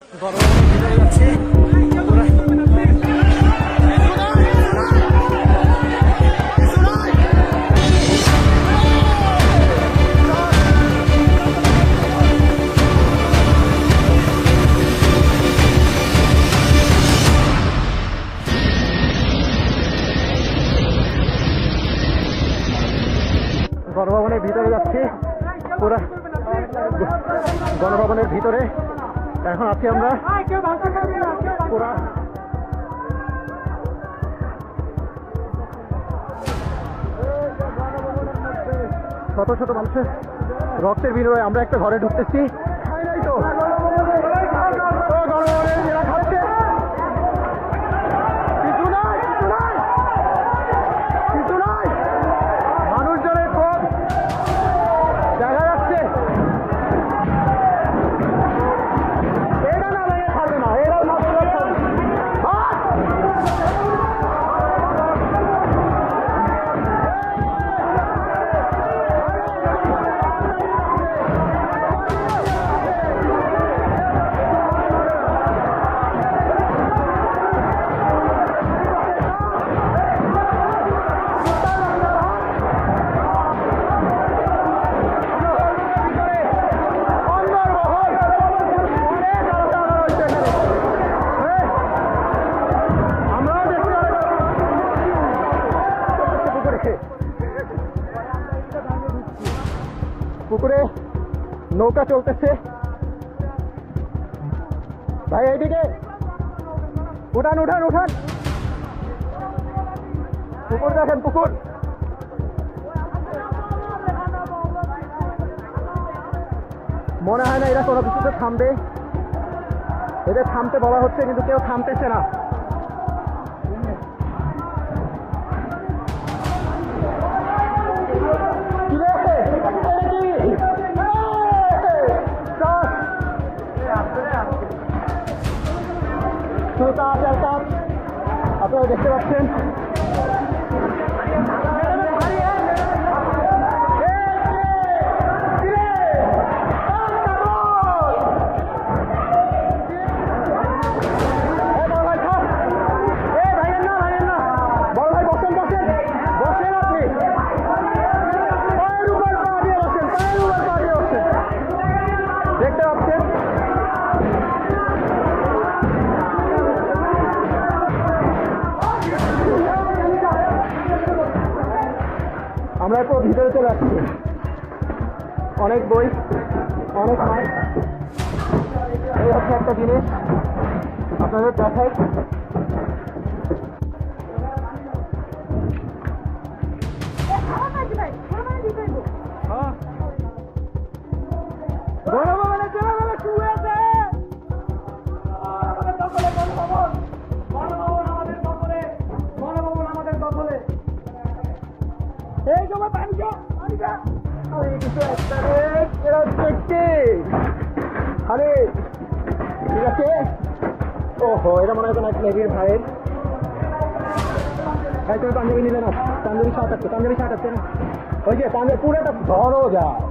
গণভবনের ভিতরে যাচ্ছি, পুরা গণভবনের ভিতরে এখন আছি আমরা। পুরা শত শত মানুষের রক্তের বিনিময়ে আমরা একটা ঘরে ঢুকতেছি। পুকুরে নৌকা চলতেছে ভাই, এইদিকে উঠান উঠান উঠান। পুকুর দেখেন, পুকুর। মনে হয় না এরা কোনো কিছুতে থামবে। এদের থামতে বলা হচ্ছে কিন্তু কেউ থামতেছে না। আপনারা দেখতে পাচ্ছেন আমরা তো ভিতরে চলে আসছি। অনেক বই, অনেক মাছ। এই হচ্ছে একটা জিনিস আপনাদের দেখাই। আরে ঠিক আছে। ওহো, এটা মনে হয় কোনো এক নেভির ভাইয়ের। ভাই তুমি পাঞ্জাবি নিলে না? পাঞ্জাবি শার্ট আছে, পাঞ্জাবি শার্ট আছে না? ওই যে পাঞ্জাবি পুরোটা ধরো যায়।